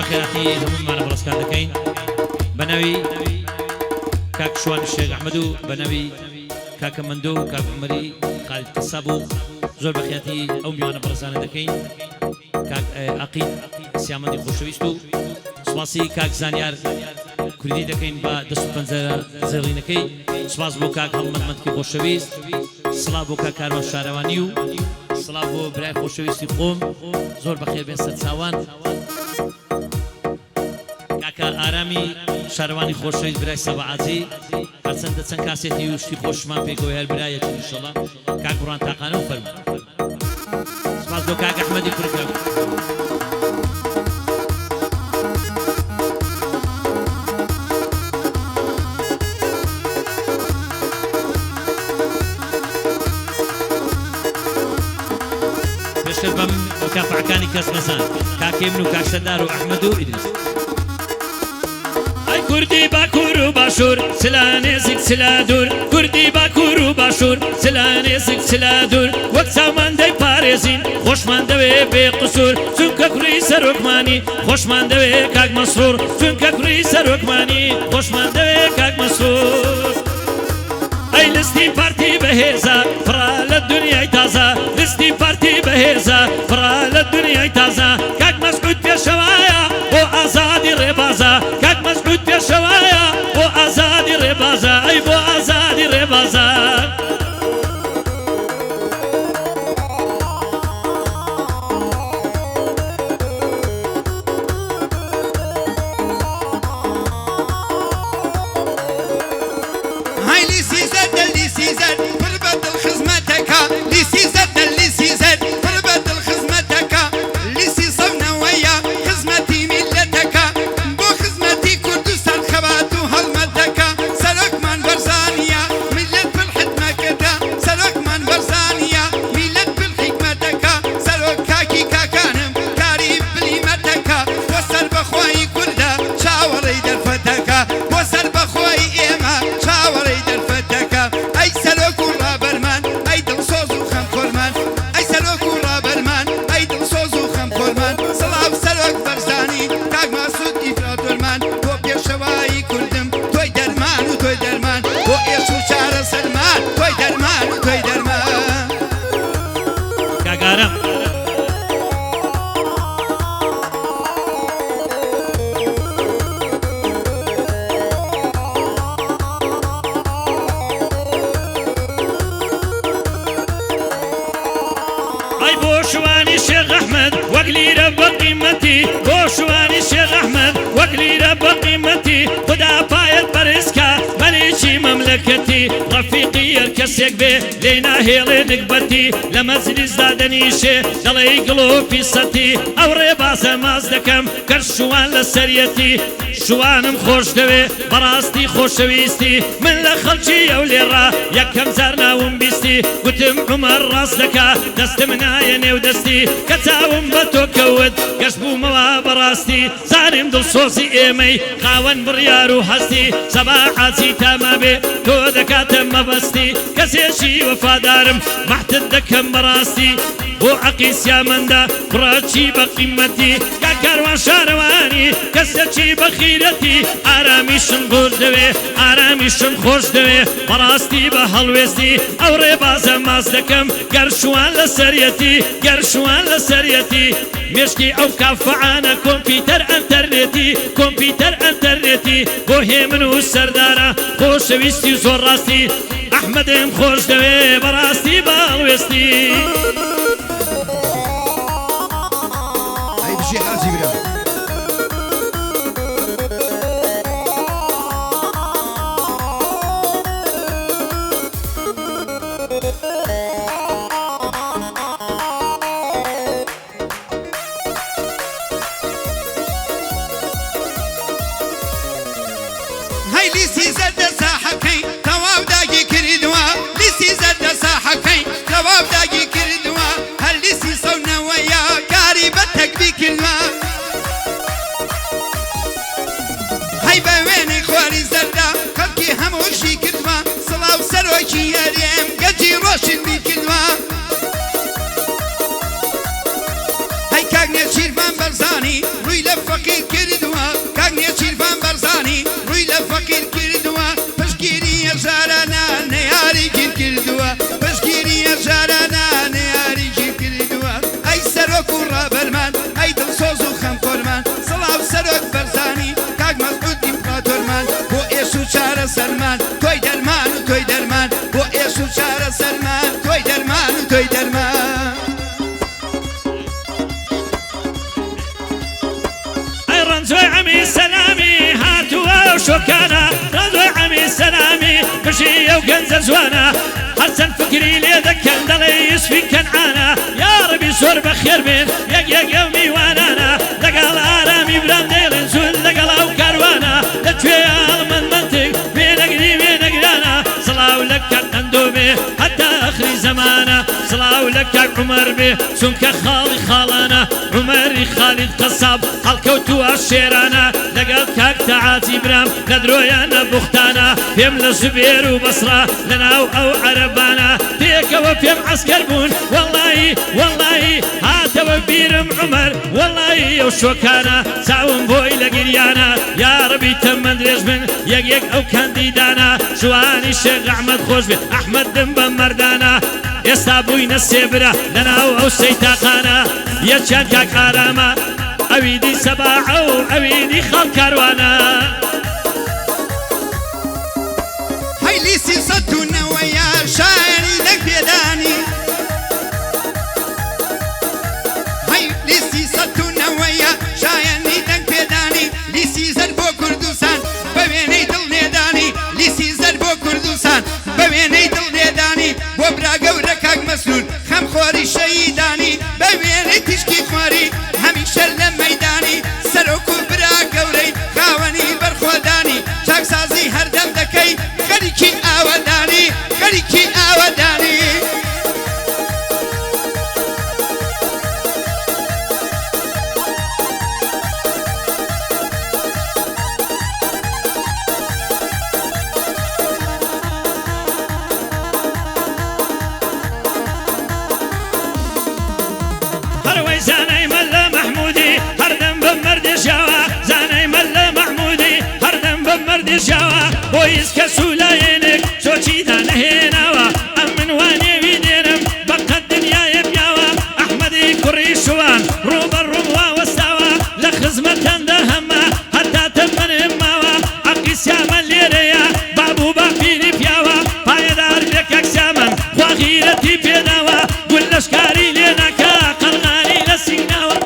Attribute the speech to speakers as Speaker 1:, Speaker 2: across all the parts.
Speaker 1: بخيراتي هم معنا براسكان دكين بنوي كاك شوان الشيخ أحمدو بنوي كاك مندو كاك عمري خالد قصابو زور بخيراتي أو معنا براسكان دكين كاك عقيد سيامندي خوشويستو سواسي كاك زانيار كردي دكين با دستو پنزر زرينكي سواس بو كاك محمد مدكي خوشويست صلاة بو كاك كارمان شاروانيو صلاة بو براي خوشويستي قوم زور بخير بين سرساوان كاكا آرامي شارواني خوشويست براي سبعاتي هرچند چند کاسيتي وشتي خوشمان بيقوي هر براي ان شاء الله كاك بران تاقانو فرمو سواس بو كاك احمدي كركاو بم مكافع كاني كاس مسان كاكيمنو كاكسدار وأحمدو إدريس أي كردي باكورو باشور سلانيزك سلادور كردي باكورو باشور سلانيزك سلادور وقت سامان داي باريزين خوش من دوي بقصور سنك كري سرقماني خوش من دوي كاك مسرور سنك كري سرقماني خوش من دوي كاك مسرور أي لستي بارتي بهيزة فرا للدنيا تازة لستي بارتي بهيزة فرا للدنيا تازة كاك مسعود في شوايا وأزادي ربازة كاك مسعود في شوايا وأزادي ربازة أي وأزادي ربازة بوشواني الشيخ أحمد وقلي رب قيمتي بوشواني الشيخ أحمد وقلي رب قيمتي خدا بايت برسكا مليشي مملكتي رفيقي الكسيك بي لينا هيلي نقبتي لمزل زادني شي دلي قلوبي ستي أو رباسة مازدكم كرشوان لسريتي شوانم خوش دوي براستي خوشويستي من لخلشي أولي را يكم زرنا ومبيستي قتم عمر راسلكا دست منايني ودستي كتاوم بتو كود قشبو موا براستي زارم دل صوصي ايمي خاون بريارو هستي سباحاتي تامابي تو دكاتم مبستي كسيشي وفادارم محتدكم براستي بو عقيس يا مندا براتشي بقيمتي كاكاروان شارواني كسيشي بخيرتي آراميشم غور دوي آراميشم خوش دوي براستي بهلوستي او ربازة مازدكم قرشوان لسريتي قرشوان لسريتي مشكي او كافعانا كمبيوتر انترنتي بوهي منو السردارة خوش ويستي وزور راستي احمد خوش دوي براستي بالوستي
Speaker 2: هاي بشي حازي برا
Speaker 3: هاي ليسي زد ساحكين تواب داقي كردوا ليسي زد ساحكين تواب داقي كردوا هل ليسي صونا ويا قاربتك بكلمة هاي بويني خواري زردا خلقي هموشي كردوا صلاة وسروكي يريم قجي روشن بكلمة هاي كاقنا شيرفان برزاني روي لفقي كردوا
Speaker 1: شۆکانە ڕادۆی عەمی سەلامی بژی ئەو گەنجە جوانە هەرچەند فکری لێ دەکەن دەڵێ یوسفی کەنعانە یا ڕەبی زۆر بەخێر بێن یەک ئەو میوانانە لەگەڵ ئارامی برام دێڵێن زول لەگەڵ ئەو کاروانە لەکوێ ئاڵمەند منتگ وێنەگری وێنەگرانە سڵاو لە کاک قەندۆ بێ هەتا ئەخری زەمانە سڵاو لە کاک عومەر بێ چونکە خاڵی خاڵانە عومەری خالید قەساب هەڵکەوتووە شێرانە لەگەڵ کاک تەعاتی برام لە درۆیانە بوختانە پێم لە زوبێر و بەسڕا لەناو ئەو عەرەبانە پێکەوە پێم عەسکەر بوون وەڵڵاهی هاتەوە بیرم عومەر وەڵڵاهی ئەو شۆکانە چاوم بۆی لە گریانە یا ڕەبی تەمەند درێژ بن یەک ئەو کەندیدانە جوانی شێخ ئەحمەد خۆش بێ ئەحمەدم بە مەردانە ئێستا بووینە سێبرە لەناو ئەو سەیتاقانە یەکیان کاک ئارامە ئەویدی سەباعە و ئەویدی خەڵ کاروانە
Speaker 3: هەیلیسی سەدونەوەیە شایەنی دەنگ پێدانی هەیلیسی سەدونەوەیە شایەنی دەنگ پێدانی لیسی زەر بۆ کوردستان بە وێنەی دڵنێدانی لیسی زەر بۆ کوردستان بە وێنەی دڵنێدانی بۆ برا گەورە کاک مەسنون خەمخۆری شەیدانی بە وێنەی تیشکی خواری هەمیشە لە مەیدانی سەرۆک و برا گەورەی خاوەنی بەرخۆدانی چاکسازی هەردەم دەکەی خەریکی ئاوەدانی خەریکی ئاوەدانی
Speaker 1: هەروەی زانای مەلە مەحموودی هەردەم بە مەردێشاوە زانای مەلە مەحموودی هەردەم بە مەردێشاوە بۆی ئیسکە سولایێنێک چۆچی دانەهێناوە ئەم من وانێوی دێنم بە قەد دنیایە پیاوە ئەحمەدی کوڕی شوان ڕووبە ڕوو واوەستاوە لە خزمەتەندە هەمە هەتا تەمەنم ماوە ئەقی سیامە لێرەیە بابوو باپیری پیاوە پایەدار بێ کاک سیامەن خوا غیرەتی پێداوە گول لەشکاری لێ ناکا قەڵغانی لە سیناوە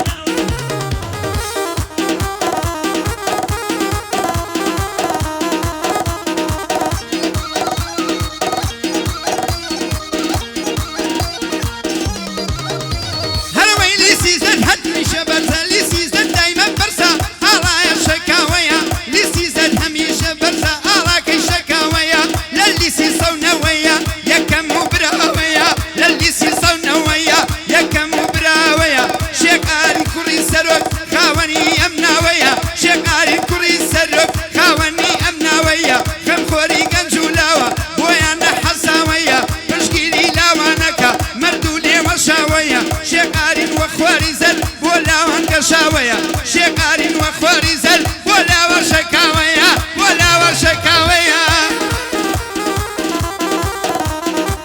Speaker 3: هەروەی لیسی زەر هەمیشە بەرزە لیسی زەر دایمە بەرزە ئاڵایە شەکاوەیە لیسی زەر هەمیشە بەرزە ئاڵاکەی شەکاوەیە لە لیسی سەونەوەیە یەکەم و براوەیە لە لیسی سەونەوەیە یەکەم و براوەیە شێخ ئاری کوڕی سەرۆک خاوەنی ئەم ناوەیە شێخ ئاری کوڕی سەرۆک خاوەنی ئەم ناوەیە خەمخۆری گەنج و لاوە بۆیان نەحەساوەیە پشگیری لاوانەکە مەرد و لێوە شاوەیە شێخ ئارین وە خواری زەر بۆ لاوان گەشاوەیە شێخ ئارین وە خواری زەر بۆ لاوە شەکاوەیە بۆ لاوە شەکاوەیە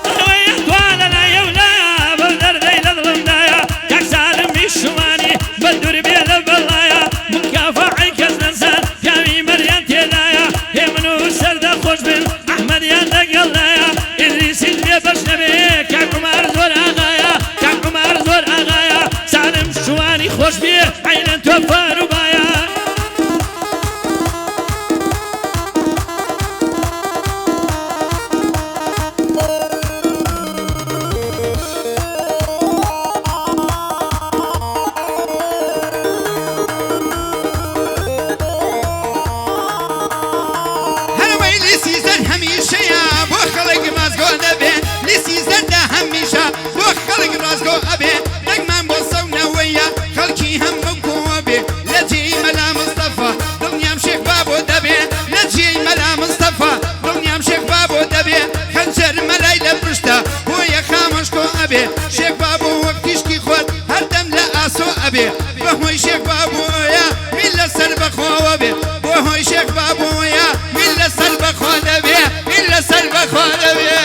Speaker 1: ئەوەیە دوانە لایە و لایە بەو دەردەی لە دڵمدایە کاک سالمی شوانی بە دوور بێ لە بەڵایە مکافەعی کەس نەزان پیاوی مەریان تێدایە هێ من و سەردە خۆش بن ئەحمەدیان لەگەڵدایە ئیدریسیت لێ بەش نەبێ کاک عومەر زۆر ئاغایە کاک عومەر زۆر ئاغایە سالم شوانی خۆش بێ عەینەن تۆ فاروبایە
Speaker 3: هەروەی لیسی زەر هەمیشەیە بۆ خەڵک مازگۆ دەبێ لیسی زەردا هەمیشە بۆ خەڵک ڕازگۆ ئەبێ دەگمان بۆ سەونەوەیە خەڵکی هەموو کۆوە بێ لە جێی مەلا مستەفا دڵنیام شێخ بابۆ دەبێ لە جێی مەلا مستەفا دڵنیام شێخ بابۆ دەبێ خەنجەر مەلای لە پشتە بۆیە خامۆش کۆ ئەبێ شێخ بابۆ وەک تیشکی خۆت هەردەم لە ئاسۆ ئەبێ بەهۆی شێخ بابۆیە میل لەسەر بەخۆوە بێ بۆهۆی شێخ بابۆیە میل لەسەر بەخۆ دەبێ میل لەسەر بەخۆ دەبێ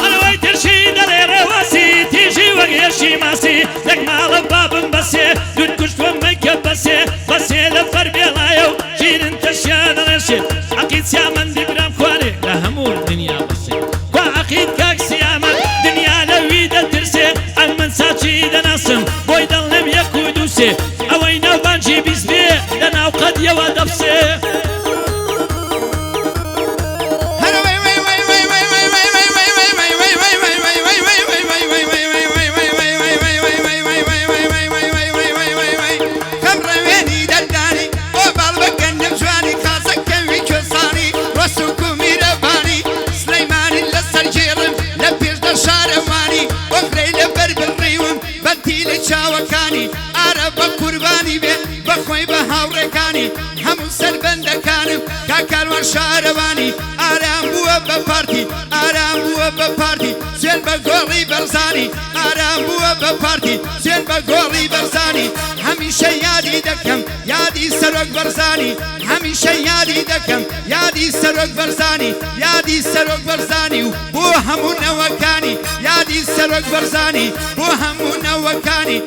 Speaker 1: ئەوەی ترشی دەڵێ ڕێواسی تیژی وەک هێرشی ماسی لەک ماڵە بابم بەسێ دوود کوشتوە مەیکە بەسێ لە فەر بێڵایە و ژیرن تەشیا دەڵێشێ عەقید سیامەندی برام خوارێ لە هەموو دنیا بەسێ کوا عەقید کاک سیامەند دنیا لەوی دەترسێ ئەم من ساچی دەناسم بۆی دڵنێم یەک و دووسێ ئەوەی ناوبانجی بیست بێ لە ناو قەد
Speaker 3: قوربانی وەکرەی لەبەر بڕیوم بەتی لە چاوەکانی ئارە بە قوربانی بێ بەخۆی بە هاوڕێکانی هەموو سەربەندەکانم کاکاروان شارەوانی ئارام بووە بە پارتی ئارام بووە بە پارتی سوێن بە گۆڵی بەرزانی ئارام بووە بە پارتی سوێن بە گۆڵی بەرزانی هەمیشە یادی دەکەم یادی سەرۆک بەرزانی هەمیشە یادی دەکەم یادی سەرۆک بەرزانی یادی سەرۆک بەرزانی و بۆ هەموو نەوەکانی یادی سەرۆک بەرزانی بۆ هەموو نەوەکانی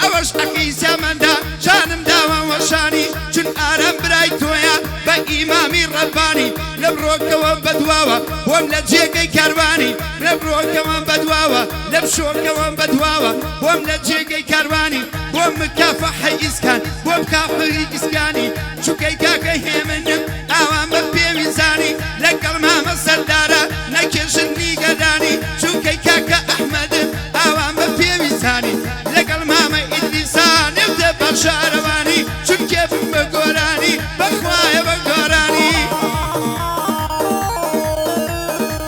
Speaker 3: ئەوەش ئەقی زەمەندا شانم داوە وەشانی چون ئارام برای تۆیە بە ئیمامی ڕەبانی لە بڕۆکەوە بەدواوە بۆم لە جێگەی کاروانی لە بڕۆکەوە بەدواوە لە بشۆکەوە بەدواوە بۆم لە جێگەی کاروانی بۆم مکافە حەیزکان بۆم کافری ئیسکانی چووکەی کاکە هێمنم ئاوان بە پێویزانی لەگەڵ مامە سەردارە نەکێشن نیگەدانی چووکەی کاکە ئەحمەدم ئاوان بە پێویزانی لەگەڵ مامە ئیدریسانم دە بە شارەوانی چون کێفم بە گۆرانی بەخوایە بە گۆرانی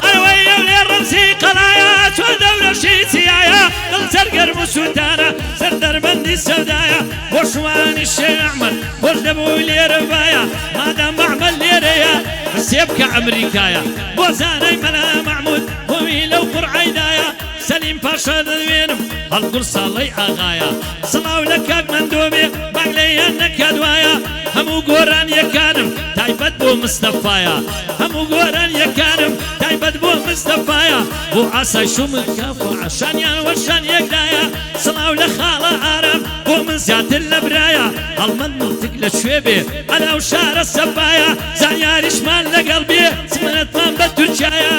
Speaker 1: ئەوەی ئەو لێ ڕەمزی قەڵایە چۆ دەورەشی چیایە دڵ سەرگەرم و سوودانە سەر دەربەندی سەودایە بۆ شوانی شێخ ئەحمەد خۆش دەبوو لێرە بایە مادام مەحمەد لێرەیە سێ بکە ئەمریکایە بۆ زانای مەلا مەحموود بۆوی لەو قورعەیدایە سەلیم پاشا دەدوێنم هەڵگوڕ ساڵەی ئاغایە سڵاو لە کاک مەندۆمێ مانگ لەیان نەکەدوایە هەموو گۆرانیەکانم تایبەت بۆ مستەفایە هەموو گۆرانیەکانم تایبەت بۆ مستەفایە بۆ ئاسایش و مکاف و عەشانیان وەشان یەکدایە سڵاو لە خاڵە ئارام بۆ من زیاتر لە برایە هەڵمەند مڵتک لە کوێ بێ ئەلا و شارە سەبایە زانیاریشمان لەگەڵ بێ سمنەتمان بە تورکایە